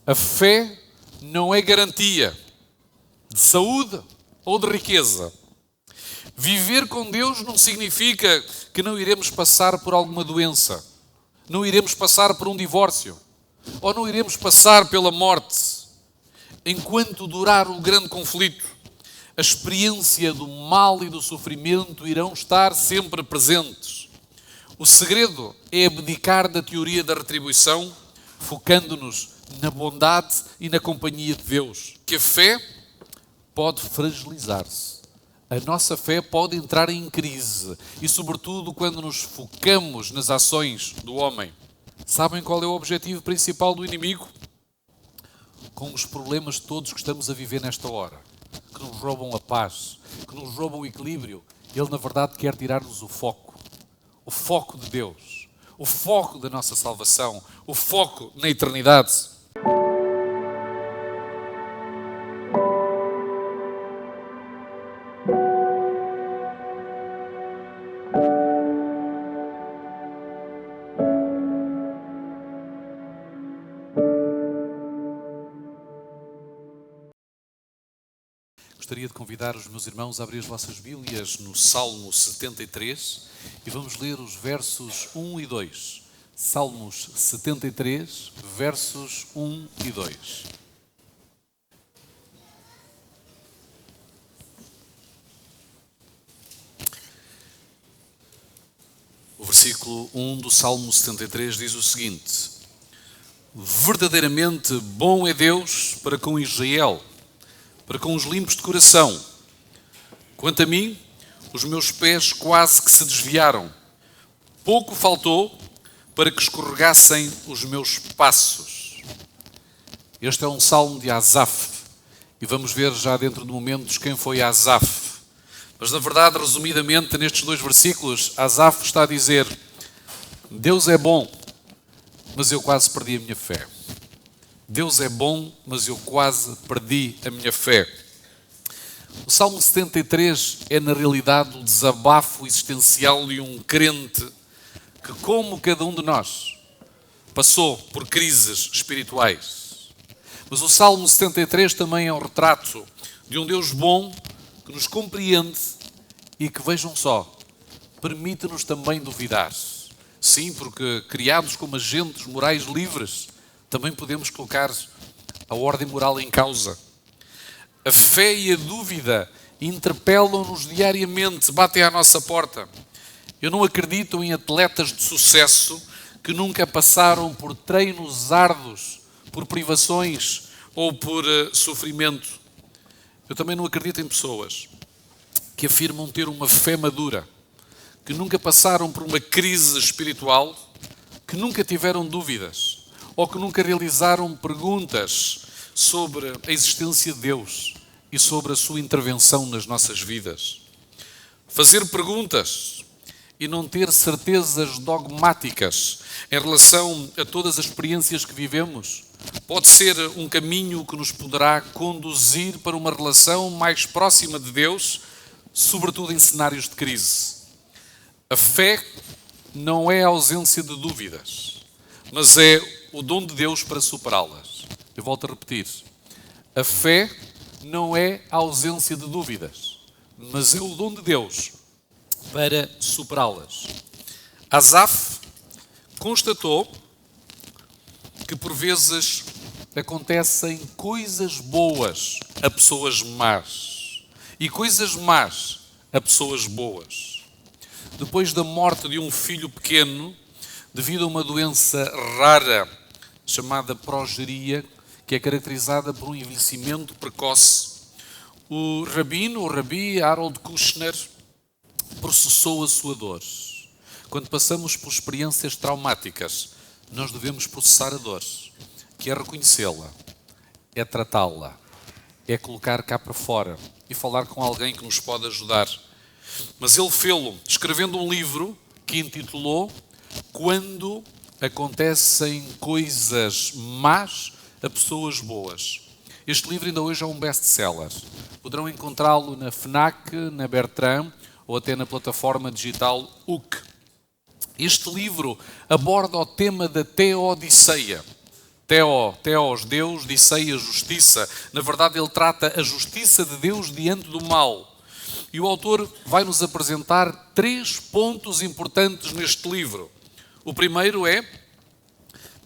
A fé não é garantia de saúde ou de riqueza. Viver com Deus não significa que não iremos passar por alguma doença, não iremos passar por um divórcio, ou não iremos passar pela morte. Enquanto durar o grande conflito, a experiência do mal e do sofrimento irão estar sempre presentes. O segredo é abdicar da teoria da retribuição, focando-nos na bondade e na companhia de Deus. Que a fé pode fragilizar-se. A nossa fé pode entrar em crise e, sobretudo, quando nos focamos nas ações do homem. Sabem qual é o objetivo principal do inimigo? Com os problemas todos que estamos a viver nesta hora, que nos roubam a paz, que nos roubam o equilíbrio, ele, na verdade, quer tirar-nos o foco de Deus, o foco da nossa salvação, o foco na eternidade. Gostaria de convidar os meus irmãos a abrir as vossas Bíblias no Salmo 73 e vamos ler os versos 1 e 2. Salmos 73, versos 1 e 2. O versículo 1 do Salmo 73 diz o seguinte: verdadeiramente bom é Deus para com Israel, para com os limpos de coração. Quanto a mim, os meus pés quase que se desviaram. Pouco faltou para que escorregassem os meus passos. Este é um salmo de Asaf. E vamos ver já dentro de momentos quem foi Asaf. Mas na verdade, resumidamente, nestes dois versículos, Asaf está a dizer: Deus é bom, mas eu quase perdi a minha fé. Deus é bom, mas eu quase perdi a minha fé. O Salmo 73 é, na realidade, o desabafo existencial de um crente que, como cada um de nós, passou por crises espirituais. Mas o Salmo 73 também é um retrato de um Deus bom que nos compreende e que, vejam só, permite-nos também duvidar. Sim, porque criados como agentes morais livres, também podemos colocar a ordem moral em causa. A fé e a dúvida interpelam-nos diariamente, batem à nossa porta. Eu não acredito em atletas de sucesso que nunca passaram por treinos árduos, por privações ou por sofrimento. Eu também não acredito em pessoas que afirmam ter uma fé madura, que nunca passaram por uma crise espiritual, que nunca tiveram dúvidas, ou que nunca realizaram perguntas sobre a existência de Deus e sobre a sua intervenção nas nossas vidas. Fazer perguntas e não ter certezas dogmáticas em relação a todas as experiências que vivemos pode ser um caminho que nos poderá conduzir para uma relação mais próxima de Deus, sobretudo em cenários de crise. A fé não é a ausência de dúvidas, mas é o dom de Deus para superá-las. Eu volto a repetir. A fé não é a ausência de dúvidas, mas é o dom de Deus para superá-las. Asaf constatou que por vezes acontecem coisas boas a pessoas más e coisas más a pessoas boas. Depois da morte de um filho pequeno, devido a uma doença rara chamada progeria, que é caracterizada por um envelhecimento precoce, o Rabi Harold Kushner processou a sua dor. Quando passamos por experiências traumáticas, nós devemos processar a dor, que é reconhecê-la, é tratá-la, é colocar cá para fora e falar com alguém que nos pode ajudar. Mas ele fê-lo escrevendo um livro que intitulou Quando acontecem coisas más a pessoas boas. Este livro ainda hoje é um best-seller. Poderão encontrá-lo na FNAC, na Bertrand ou até na plataforma digital UC. Este livro aborda o tema da Teodiceia. Theos, Deus, dissei a justiça. Na verdade, ele trata a justiça de Deus diante do mal. E o autor vai nos apresentar 3 pontos importantes neste livro. O primeiro é: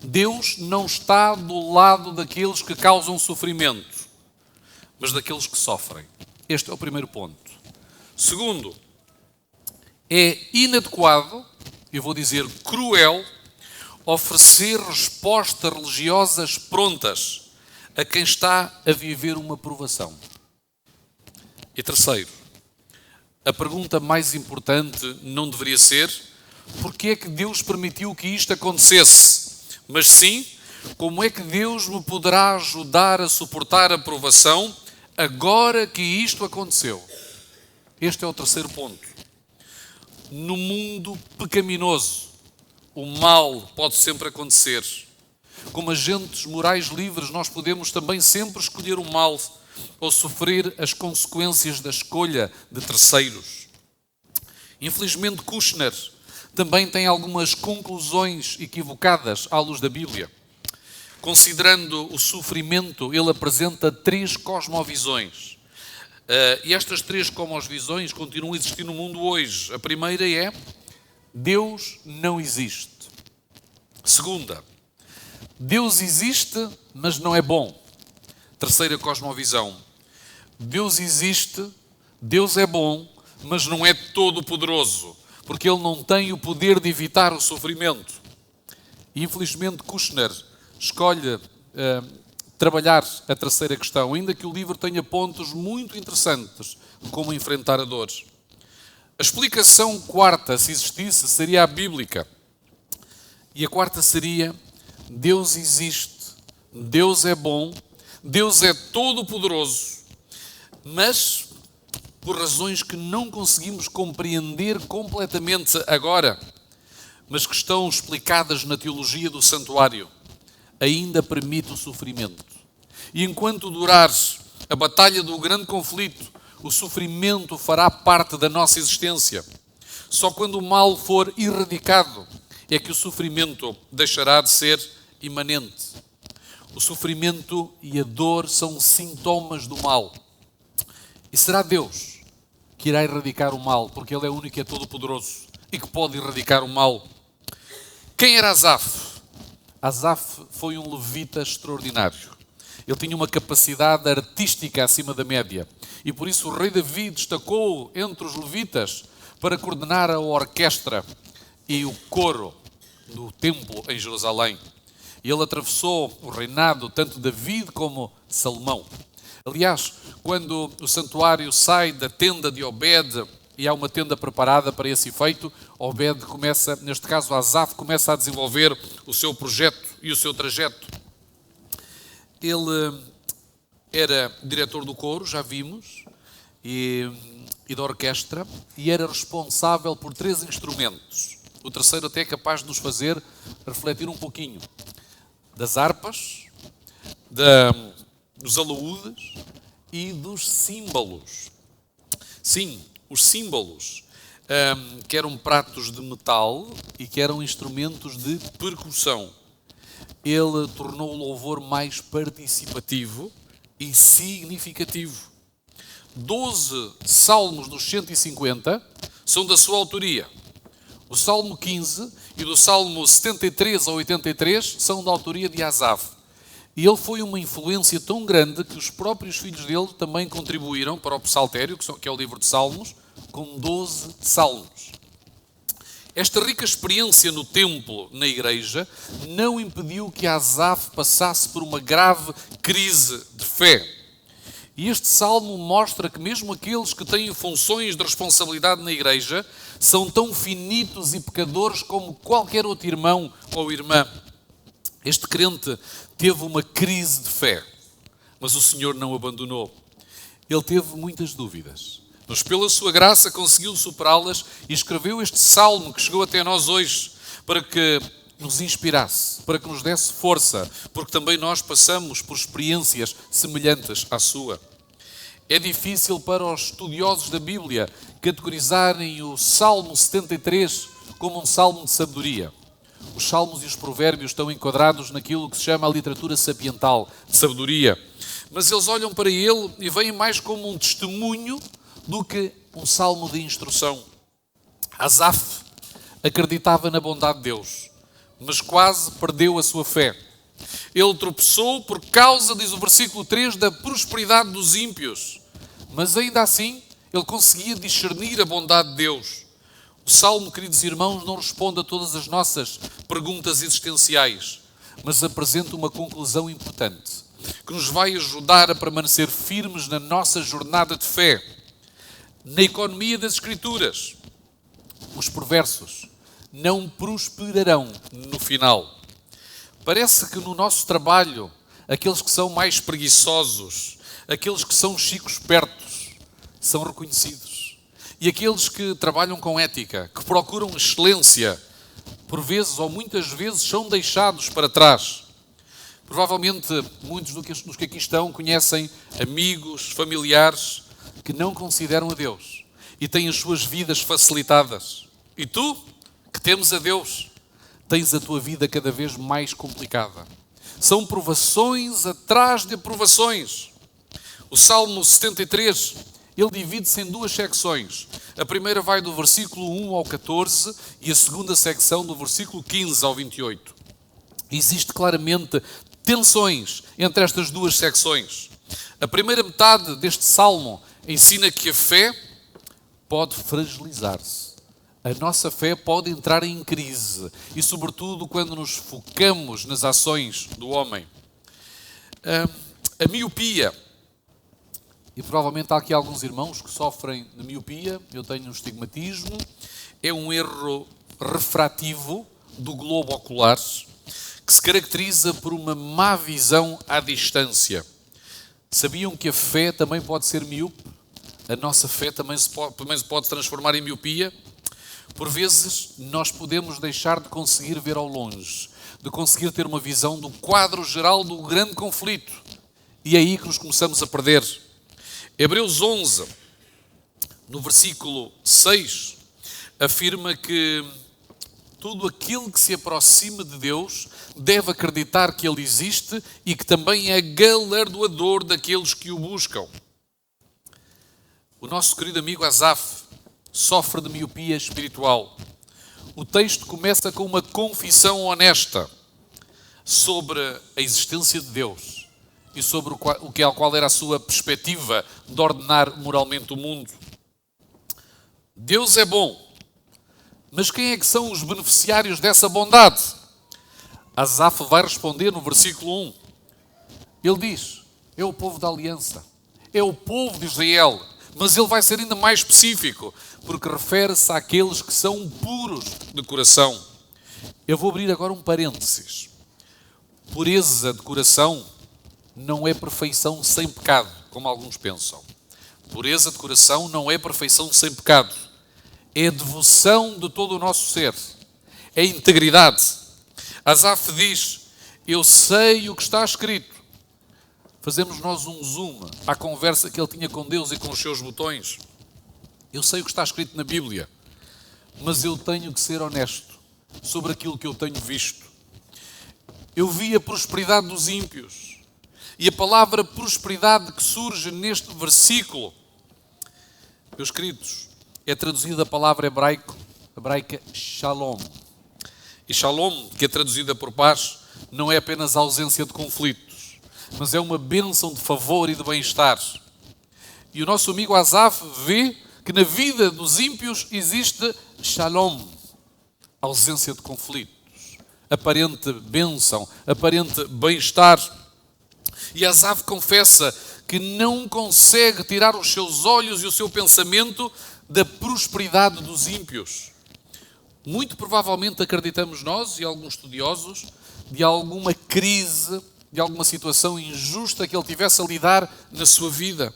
Deus não está do lado daqueles que causam sofrimento, mas daqueles que sofrem. Este é o primeiro ponto. Segundo, é inadequado, eu vou dizer cruel, oferecer respostas religiosas prontas a quem está a viver uma provação. E terceiro, a pergunta mais importante não deveria ser: porque é que Deus permitiu que isto acontecesse? Mas sim, como é que Deus me poderá ajudar a suportar a provação agora que isto aconteceu? Este é o terceiro ponto. No mundo pecaminoso, o mal pode sempre acontecer. Como agentes morais livres, nós podemos também sempre escolher o mal ou sofrer as consequências da escolha de terceiros. Infelizmente, Kushner também tem algumas conclusões equivocadas à luz da Bíblia. Considerando o sofrimento, ele apresenta 3 cosmovisões. E estas 3 cosmovisões continuam a existir no mundo hoje. A primeira é: Deus não existe. Segunda, Deus existe, mas não é bom. Terceira cosmovisão: Deus existe, Deus é bom, mas não é todo-poderoso, porque Ele não tem o poder de evitar o sofrimento. E infelizmente Kushner escolhe trabalhar a terceira questão, ainda que o livro tenha pontos muito interessantes de como enfrentar a dor. A explicação quarta, se existisse, seria a bíblica. E a quarta seria: Deus existe, Deus é bom, Deus é todo-poderoso, mas por razões que não conseguimos compreender completamente agora, mas que estão explicadas na teologia do santuário, ainda permite o sofrimento. E enquanto durar a batalha do grande conflito, o sofrimento fará parte da nossa existência. Só quando o mal for erradicado é que o sofrimento deixará de ser imanente. O sofrimento e a dor são sintomas do mal. E será Deus que irá erradicar o mal, porque Ele é o único que é todo-poderoso e que pode erradicar o mal. Quem era Asaf? Asaf foi um levita extraordinário. Ele tinha uma capacidade artística acima da média. E por isso o rei Davi destacou entre os levitas para coordenar a orquestra e o coro do templo em Jerusalém. E ele atravessou o reinado tanto de David como Salomão. Aliás, quando o santuário sai da tenda de Obed e há uma tenda preparada para esse efeito, Obed começa, neste caso Asaf, começa a desenvolver o seu projeto e o seu trajeto. Ele era diretor do coro, já vimos, e da orquestra, e era responsável por 3 instrumentos. O terceiro até é capaz de nos fazer refletir um pouquinho: das harpas, dos alaúdes e dos símbolos. Sim, os símbolos, que eram pratos de metal e que eram instrumentos de percussão. Ele tornou o louvor mais participativo e significativo. 12 salmos dos 150 são da sua autoria. O Salmo 15 e do Salmo 73 ao 83 são da autoria de Asaf. E ele foi uma influência tão grande que os próprios filhos dele também contribuíram para o Psaltério, que é o livro de Salmos, com 12 salmos. Esta rica experiência no templo, na igreja, não impediu que Asaf passasse por uma grave crise de fé. E este salmo mostra que mesmo aqueles que têm funções de responsabilidade na igreja são tão finitos e pecadores como qualquer outro irmão ou irmã. Este crente teve uma crise de fé, mas o Senhor não o abandonou. Ele teve muitas dúvidas, mas pela sua graça conseguiu superá-las e escreveu este salmo que chegou até nós hoje para que nos inspirasse, para que nos desse força, porque também nós passamos por experiências semelhantes à sua. É difícil para os estudiosos da Bíblia categorizarem o Salmo 73 como um salmo de sabedoria. Os salmos e os provérbios estão enquadrados naquilo que se chama a literatura sapiental, de sabedoria. Mas eles olham para ele e veem mais como um testemunho do que um salmo de instrução. Asaf acreditava na bondade de Deus, mas quase perdeu a sua fé. Ele tropeçou por causa, diz o versículo 3, da prosperidade dos ímpios. Mas ainda assim, ele conseguia discernir a bondade de Deus. O Salmo, queridos irmãos, não responde a todas as nossas perguntas existenciais, mas apresenta uma conclusão importante, que nos vai ajudar a permanecer firmes na nossa jornada de fé. Na economia das Escrituras, os perversos não prosperarão no final. Parece que no nosso trabalho, aqueles que são mais preguiçosos, aqueles que são chicos espertos, são reconhecidos. E aqueles que trabalham com ética, que procuram excelência, por vezes ou muitas vezes são deixados para trás. Provavelmente muitos dos que aqui estão conhecem amigos, familiares que não consideram a Deus e têm as suas vidas facilitadas. E tu, que temes a Deus, tens a tua vida cada vez mais complicada. São provações atrás de provações. O Salmo 73, ele divide-se em duas secções. A primeira vai do versículo 1 ao 14 e a segunda secção do versículo 15 ao 28. Existe claramente tensões entre estas duas secções. A primeira metade deste Salmo ensina que a fé pode fragilizar-se. A nossa fé pode entrar em crise e, sobretudo, quando nos focamos nas ações do homem. A miopia, e provavelmente há aqui alguns irmãos que sofrem de miopia, eu tenho um estigmatismo, é um erro refrativo do globo ocular que se caracteriza por uma má visão à distância. Sabiam que a fé também pode ser míope? A nossa fé também se pode transformar em miopia? Por vezes, nós podemos deixar de conseguir ver ao longe, de conseguir ter uma visão do quadro geral do grande conflito. E é aí que nos começamos a perder. Hebreus 11, no versículo 6, afirma que todo aquele que se aproxima de Deus deve acreditar que Ele existe e que também é galardoador daqueles que o buscam. O nosso querido amigo Asaf sofre de miopia espiritual. O texto começa com uma confissão honesta sobre a existência de Deus e sobre qual era a sua perspectiva de ordenar moralmente o mundo. Deus é bom, mas quem é que são os beneficiários dessa bondade? Asaf vai responder no versículo 1. Ele diz, é o povo da aliança, é o povo de Israel, mas ele vai ser ainda mais específico, porque refere-se àqueles que são puros de coração. Eu vou abrir agora um parênteses. Pureza de coração não é perfeição sem pecado, como alguns pensam. Pureza de coração não é perfeição sem pecado. É devoção de todo o nosso ser. É integridade. Asaf diz, eu sei o que está escrito. Fazemos nós um zoom à conversa que ele tinha com Deus e com os seus botões. Eu sei o que está escrito na Bíblia, mas eu tenho que ser honesto sobre aquilo que eu tenho visto. Eu vi a prosperidade dos ímpios. E a palavra prosperidade que surge neste versículo, meus queridos, é traduzida a palavra hebraica shalom. E shalom, que é traduzida por paz, não é apenas a ausência de conflitos, mas é uma bênção de favor e de bem-estar. E o nosso amigo Asaf vê que na vida dos ímpios existe shalom, ausência de conflitos, aparente bênção, aparente bem-estar. E Asaf confessa que não consegue tirar os seus olhos e o seu pensamento da prosperidade dos ímpios. Muito provavelmente acreditamos nós e alguns estudiosos de alguma crise, de alguma situação injusta que ele tivesse a lidar na sua vida.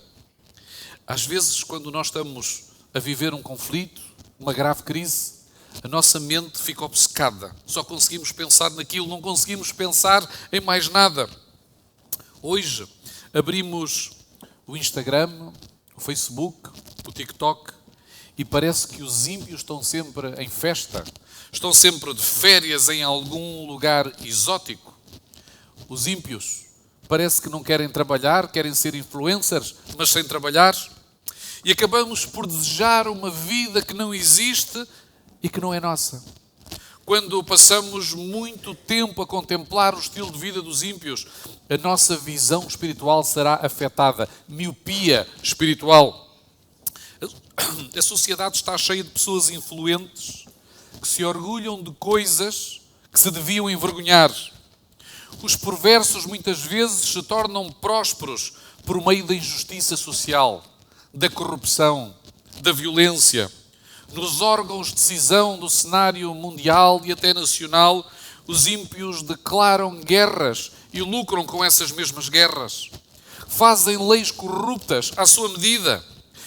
Às vezes, quando nós estamos a viver um conflito, uma grave crise, a nossa mente fica obcecada. Só conseguimos pensar naquilo, não conseguimos pensar em mais nada. Hoje, abrimos o Instagram, o Facebook, o TikTok, e parece que os ímpios estão sempre em festa, Estão sempre de férias em algum lugar exótico. Os ímpios parece que não querem trabalhar, querem ser influencers, mas sem trabalhar. E acabamos por desejar uma vida que não existe e que não é nossa. Quando passamos muito tempo a contemplar o estilo de vida dos ímpios, a nossa visão espiritual será afetada. Miopia espiritual. A sociedade está cheia de pessoas influentes que se orgulham de coisas que se deviam envergonhar. Os perversos muitas vezes se tornam prósperos por meio da injustiça social, da corrupção, da violência. Nos órgãos de decisão do cenário mundial e até nacional, os ímpios declaram guerras e lucram com essas mesmas guerras. Fazem leis corruptas à sua medida.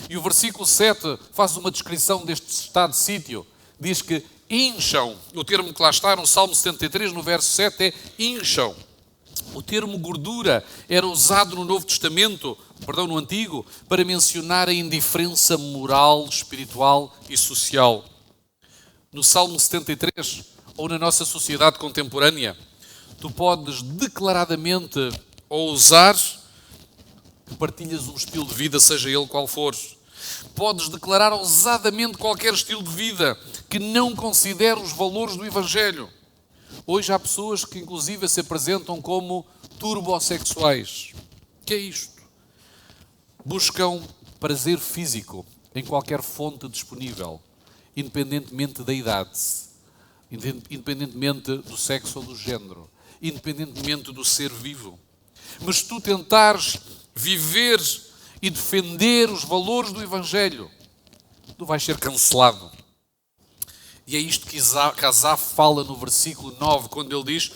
E o versículo 7 faz uma descrição deste estado de sítio. Diz que incham, o termo que lá está no Salmo 73, no verso 7, é incham. O termo gordura era usado no Novo Testamento, no Antigo, para mencionar a indiferença moral, espiritual e social. No Salmo 73, ou na nossa sociedade contemporânea, tu podes declaradamente ousar que partilhas um estilo de vida, seja ele qual for. Podes declarar ousadamente qualquer estilo de vida que não considere os valores do Evangelho. Hoje há pessoas que inclusive se apresentam como turbossexuais. O que é isto? Buscam prazer físico em qualquer fonte disponível, independentemente da idade, independentemente do sexo ou do género, independentemente do ser vivo. Mas se tu tentares viver e defender os valores do Evangelho, tu vais ser cancelado. E é isto que Asaf fala no versículo 9, quando ele diz: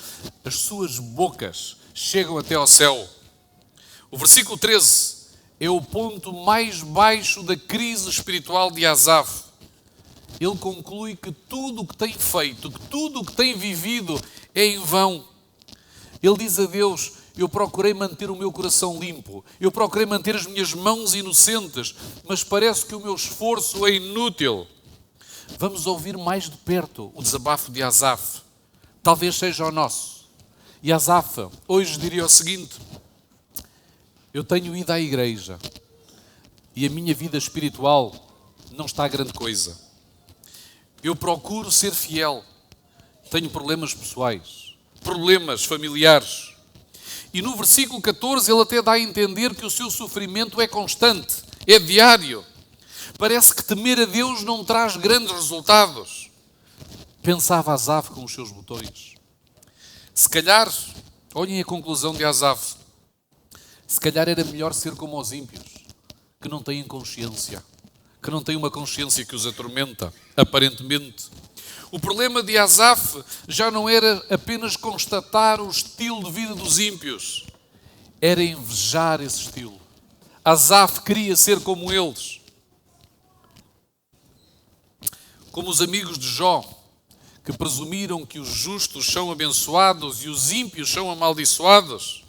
as suas bocas chegam até ao céu. O versículo 13 é o ponto mais baixo da crise espiritual de Asaf. Ele conclui que tudo o que tem feito, que tudo o que tem vivido é em vão. Ele diz a Deus: eu procurei manter o meu coração limpo, eu procurei manter as minhas mãos inocentes, mas parece que o meu esforço é inútil. Vamos ouvir mais de perto o desabafo de Asaf. Talvez seja o nosso. E Asaf hoje diria o seguinte: eu tenho ido à igreja e a minha vida espiritual não está a grande coisa. Eu procuro ser fiel. Tenho problemas pessoais, problemas familiares. E no versículo 14 ele até dá a entender que o seu sofrimento é constante, é diário. Parece que temer a Deus não traz grandes resultados. Pensava Asaf com os seus botões. Se calhar, olhem a conclusão de Asaf, se calhar era melhor ser como os ímpios, que não têm consciência, que não têm uma consciência que os atormenta, aparentemente. O problema de Asaf já não era apenas constatar o estilo de vida dos ímpios, era invejar esse estilo. Asaf queria ser como eles. Como os amigos de Jó, que presumiram que os justos são abençoados e os ímpios são amaldiçoados,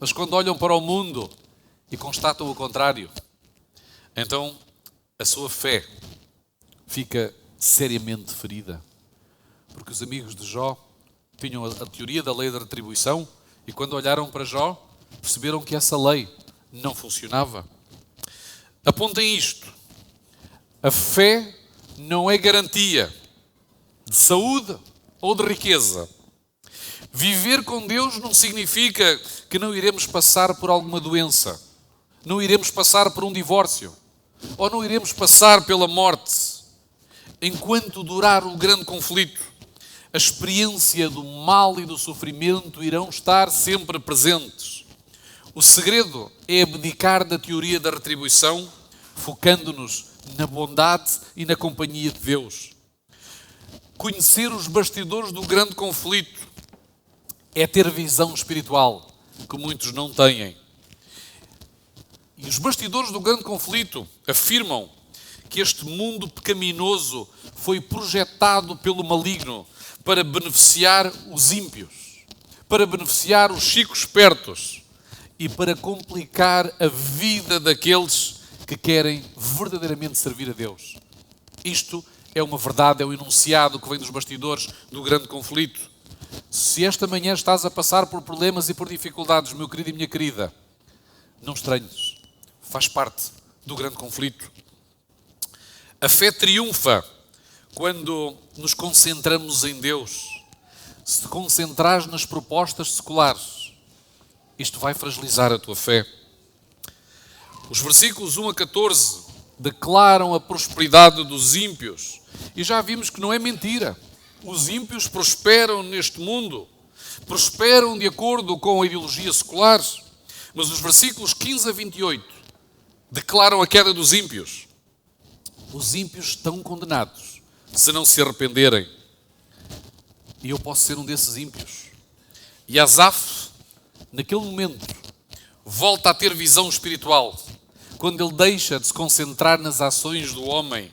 mas quando olham para o mundo e constatam o contrário, então a sua fé fica seriamente ferida. Porque os amigos de Jó tinham a teoria da lei da retribuição e quando olharam para Jó, perceberam que essa lei não funcionava. Apontem isto: a fé não é garantia de saúde ou de riqueza. Viver com Deus não significa que não iremos passar por alguma doença, não iremos passar por um divórcio, ou não iremos passar pela morte. Enquanto durar o grande conflito, a experiência do mal e do sofrimento irão estar sempre presentes. O segredo é abdicar da teoria da retribuição, focando-nos na bondade e na companhia de Deus. Conhecer os bastidores do grande conflito é ter visão espiritual, que muitos não têm. E os bastidores do grande conflito afirmam que este mundo pecaminoso foi projetado pelo maligno para beneficiar os ímpios, para beneficiar os chicos espertos e para complicar a vida daqueles que querem verdadeiramente servir a Deus. Isto é uma verdade, é um enunciado que vem dos bastidores do grande conflito. Se esta manhã estás a passar por problemas e por dificuldades, meu querido e minha querida, não estranhes, faz parte do grande conflito. A fé triunfa quando nos concentramos em Deus. Se te concentrares nas propostas seculares, isto vai fragilizar a tua fé. Os versículos 1 a 14 declaram a prosperidade dos ímpios. E já vimos que não é mentira. Os ímpios prosperam neste mundo. Prosperam de acordo com a ideologia secular. Mas os versículos 15 a 28 declaram a queda dos ímpios. Os ímpios estão condenados se não se arrependerem. E eu posso ser um desses ímpios. E Asaf, naquele momento, volta a ter visão espiritual. Quando ele deixa de se concentrar nas ações do homem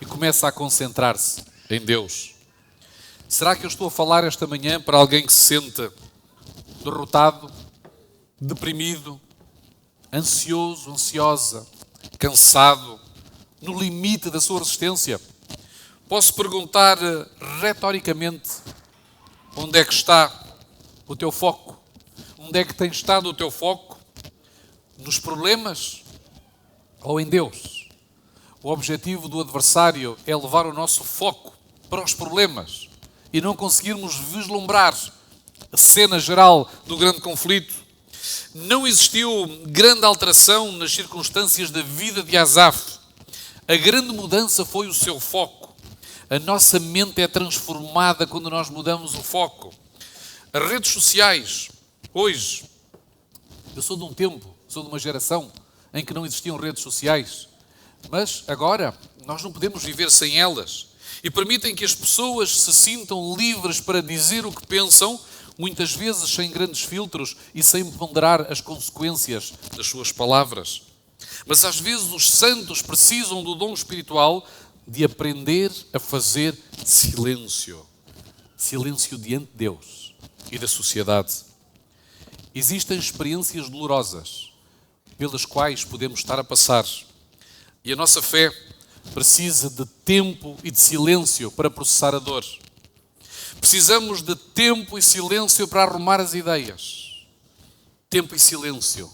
e começa a concentrar-se em Deus. Será que eu estou a falar esta manhã para alguém que se sente derrotado, deprimido, ansioso, ansiosa, cansado, no limite da sua resistência? Posso perguntar retoricamente, onde é que está o teu foco? Onde é que tem estado o teu foco? Nos problemas ou em Deus? O objetivo do adversário é levar o nosso foco para os problemas e não conseguirmos vislumbrar a cena geral do grande conflito. Não existiu grande alteração nas circunstâncias da vida de Asaf. A grande mudança foi o seu foco. A nossa mente é transformada quando nós mudamos o foco. As redes sociais, hoje, eu sou de um tempo, sou de uma geração em que não existiam redes sociais, mas agora nós não podemos viver sem elas e permitem que as pessoas se sintam livres para dizer o que pensam, muitas vezes sem grandes filtros e sem ponderar as consequências das suas palavras. Mas às vezes os santos precisam do dom espiritual de aprender a fazer silêncio. Silêncio diante de Deus e da sociedade. Existem experiências dolorosas pelas quais podemos estar a passar. E a nossa fé precisa de tempo e de silêncio para processar a dor. Precisamos de tempo e silêncio para arrumar as ideias. Tempo e silêncio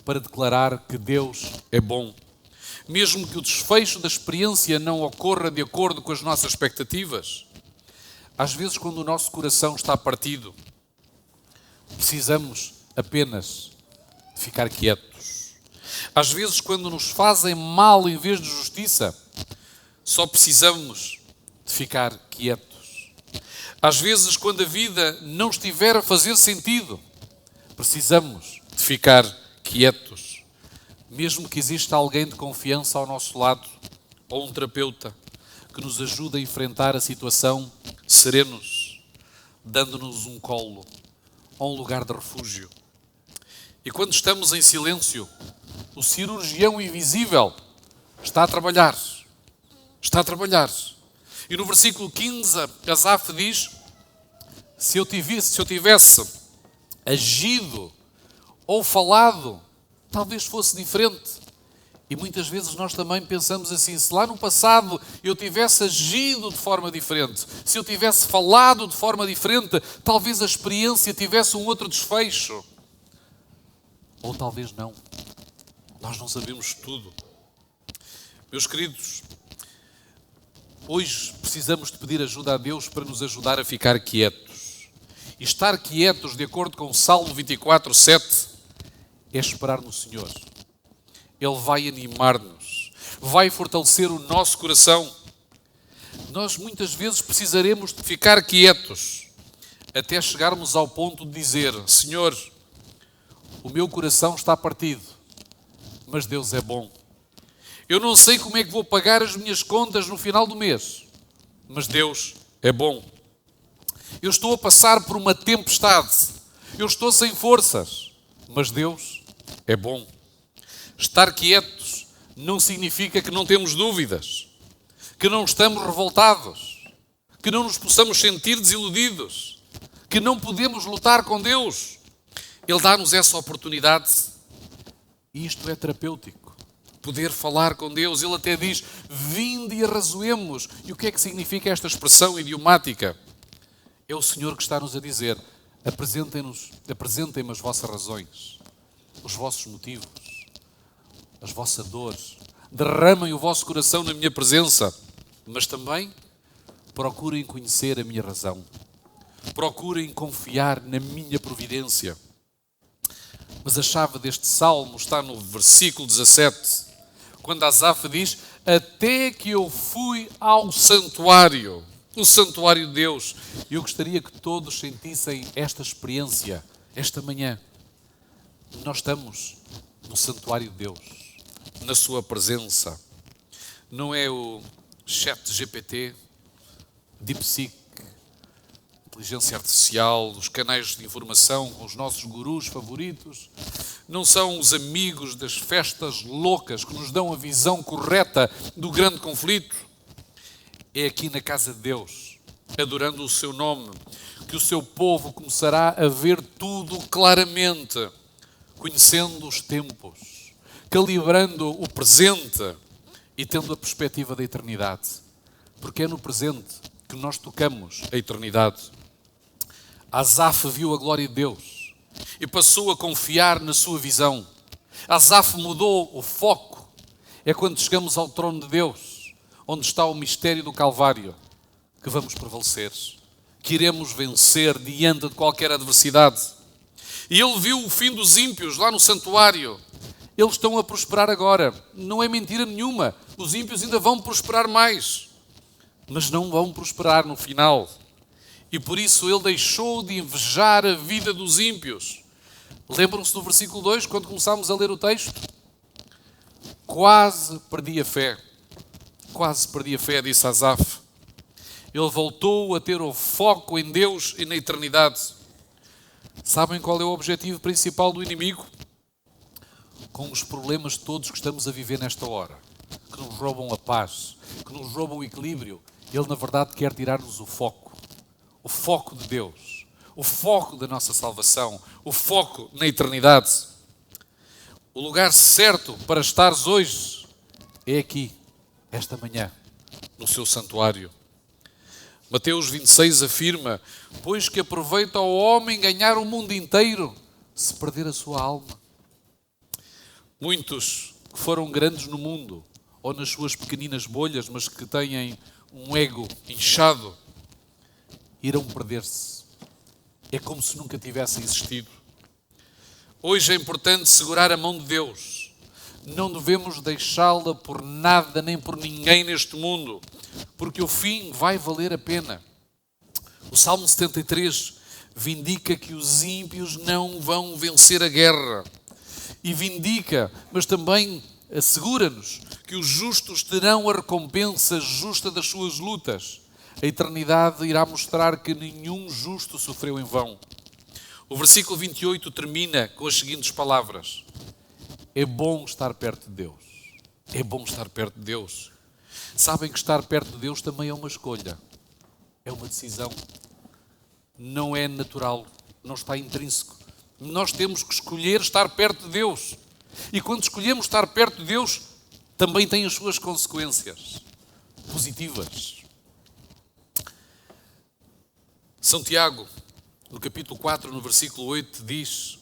para declarar que Deus é bom. Mesmo que o desfecho da experiência não ocorra de acordo com as nossas expectativas. Às vezes, quando o nosso coração está partido, precisamos apenas de ficar quietos. Às vezes, quando nos fazem mal em vez de justiça, só precisamos de ficar quietos. Às vezes, quando a vida não estiver a fazer sentido, precisamos de ficar quietos. Mesmo que exista alguém de confiança ao nosso lado, ou um terapeuta, que nos ajude a enfrentar a situação serenos, dando-nos um colo, ou um lugar de refúgio. E quando estamos em silêncio, o cirurgião invisível está a trabalhar. Está a trabalhar. E no versículo 15, Asaf diz, se eu tivesse agido ou falado, talvez fosse diferente. E muitas vezes nós também pensamos assim, se lá no passado eu tivesse agido de forma diferente, se eu tivesse falado de forma diferente, talvez a experiência tivesse um outro desfecho. Ou talvez não. Nós não sabemos tudo. Meus queridos, hoje precisamos de pedir ajuda a Deus para nos ajudar a ficar quietos. E estar quietos, de acordo com o Salmo 24:7, é esperar no Senhor. Ele vai animar-nos, vai fortalecer o nosso coração. Nós muitas vezes precisaremos de ficar quietos até chegarmos ao ponto de dizer, Senhor, o meu coração está partido, mas Deus é bom. Eu não sei como é que vou pagar as minhas contas no final do mês, mas Deus é bom. Eu estou a passar por uma tempestade, eu estou sem forças, mas Deus é bom. Estar quietos não significa que não temos dúvidas, que não estamos revoltados, que não nos possamos sentir desiludidos, que não podemos lutar com Deus. Ele dá-nos essa oportunidade e isto é terapêutico. poder falar com Deus. Ele até diz, vinde e arrazoemos. E o que é que significa esta expressão idiomática? É o Senhor que está-nos a dizer, apresentem-me as vossas razões, os vossos motivos, as vossas dores. Derramem o vosso coração na minha presença, mas também procurem conhecer a minha razão. Procurem confiar na minha providência. Mas a chave deste salmo está no versículo 17, quando Asaf diz, até que eu fui ao santuário, o santuário de Deus. Eu gostaria que todos sentissem esta experiência, esta manhã. Nós estamos no santuário de Deus, na sua presença. Não é o ChatGPT, DeepSeek, inteligência artificial, os canais de informação com os nossos gurus favoritos. Não são os amigos das festas loucas que nos dão a visão correta do grande conflito. É aqui na casa de Deus, adorando o seu nome, que o seu povo começará a ver tudo claramente, conhecendo os tempos, calibrando o presente e tendo a perspectiva da eternidade. Porque é no presente que nós tocamos a eternidade. Asaf viu a glória de Deus e passou a confiar na sua visão. Asaf mudou o foco. É quando chegamos ao trono de Deus, onde está o mistério do Calvário, que vamos prevalecer, que iremos vencer diante de qualquer adversidade. E ele viu o fim dos ímpios lá no santuário. Eles estão a prosperar agora. Não é mentira nenhuma. Os ímpios ainda vão prosperar mais, mas não vão prosperar no final. E por isso ele deixou de invejar a vida dos ímpios. Lembram-se do versículo 2, quando começámos a ler o texto? Quase perdi a fé. Quase perdi a fé, disse Asaf. Ele voltou a ter o foco em Deus e na eternidade. Sabem qual é o objetivo principal do inimigo? Com os problemas todos que estamos a viver nesta hora, que nos roubam a paz, que nos roubam o equilíbrio, ele na verdade quer tirar-nos o foco de Deus, o foco da nossa salvação, o foco na eternidade. O lugar certo para estares hoje é aqui, esta manhã, no seu santuário. Mateus 26 afirma, pois que aproveita ao homem ganhar o mundo inteiro, se perder a sua alma. Muitos que foram grandes no mundo, ou nas suas pequeninas bolhas, mas que têm um ego inchado, irão perder-se. É como se nunca tivessem existido. Hoje é importante segurar a mão de Deus. Não devemos deixá-la por nada nem por ninguém neste mundo, porque o fim vai valer a pena. O Salmo 73 vindica que os ímpios não vão vencer a guerra. E vindica, mas também assegura-nos que os justos terão a recompensa justa das suas lutas. A eternidade irá mostrar que nenhum justo sofreu em vão. O versículo 28 termina com as seguintes palavras. É bom estar perto de Deus. É bom estar perto de Deus. Sabem que estar perto de Deus também é uma escolha. É uma decisão. Não é natural. Não está intrínseco. Nós temos que escolher estar perto de Deus. E quando escolhemos estar perto de Deus, também tem as suas consequências positivas. São Tiago, no capítulo 4, no versículo 8, diz: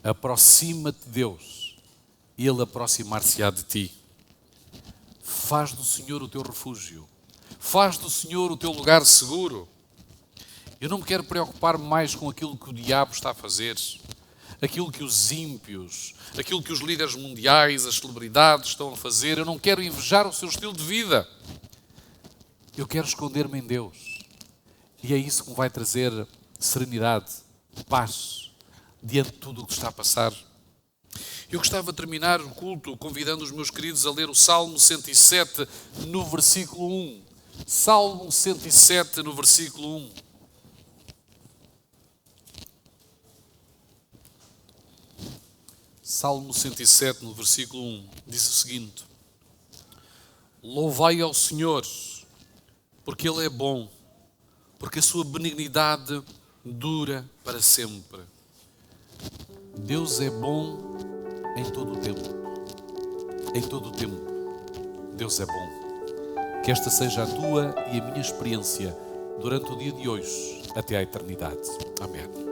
aproxima-te de Deus, e Ele aproximar-se-á de ti. Faz do Senhor o teu refúgio. Faz do Senhor o teu lugar seguro. Eu não me quero preocupar mais com aquilo que o diabo está a fazer, aquilo que os ímpios, aquilo que os líderes mundiais, as celebridades estão a fazer. Eu não quero invejar o seu estilo de vida. Eu quero esconder-me em Deus. E é isso que me vai trazer serenidade, paz, diante de tudo o que está a passar. Eu gostava de terminar o culto convidando os meus queridos a ler o Salmo 107 no versículo 1. Salmo 107 no versículo 1. Salmo 107 no versículo 1 diz o seguinte: louvai ao Senhor, porque Ele é bom, porque a sua benignidade dura para sempre. Deus é bom em todo o tempo. em todo o tempo. Deus é bom. Que esta seja a tua e a minha experiência durante o dia de hoje, até à eternidade. Amém.